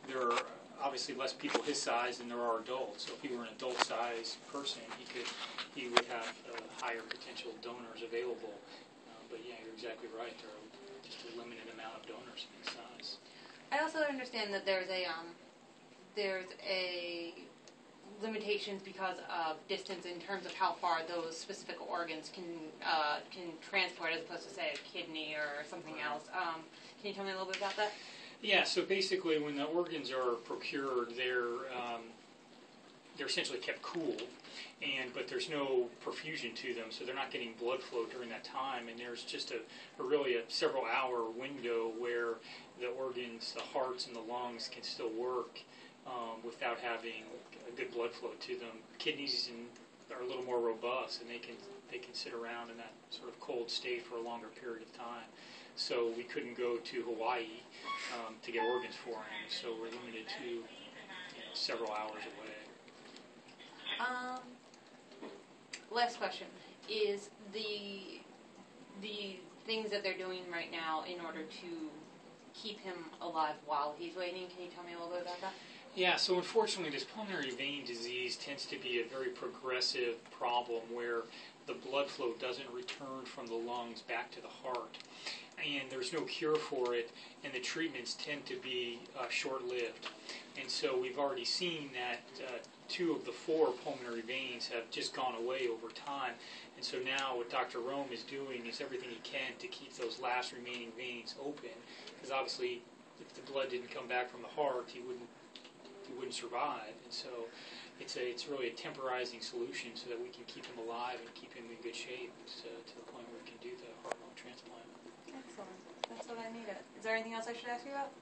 there are obviously less people his size than there are adults. So if he were an adult-sized person, he would have higher potential donors available. But yeah, you're exactly right. There are just a limited amount of donors in his size. I also understand that there's a limitations because of distance in terms of how far those specific organs can transport, as opposed to say a kidney or something else. Can you tell me a little bit about that? Yeah. So basically, when the organs are procured, they're essentially kept cool, but there's no perfusion to them, so they're not getting blood flow during that time. And there's just really a several-hour window where the organs, the hearts and the lungs, can still work without having a good blood flow to them. Kidneys are a little more robust, and they can sit around in that sort of cold state for a longer period of time. So we couldn't go to Hawaii to get organs for him, so we're limited to several hours away. Last question is the things that they're doing right now in order to keep him alive while he's waiting. Can you tell me a little bit about that? Yeah, so unfortunately this pulmonary vein disease tends to be a very progressive problem where the blood flow doesn't return from the lungs back to the heart. And there's no cure for it, and the treatments tend to be short-lived. And so we've already seen that 2 of the 4 pulmonary veins have just gone away over time. And so now what Dr. Rome is doing is everything he can to keep those last remaining veins open, because obviously if the blood didn't come back from the heart, he wouldn't survive. And so it's really a temporizing solution so that we can keep him alive and keep him in good shape to the point where we can do the heart lung transplant. Excellent. That's what I needed. Is there anything else I should ask you about?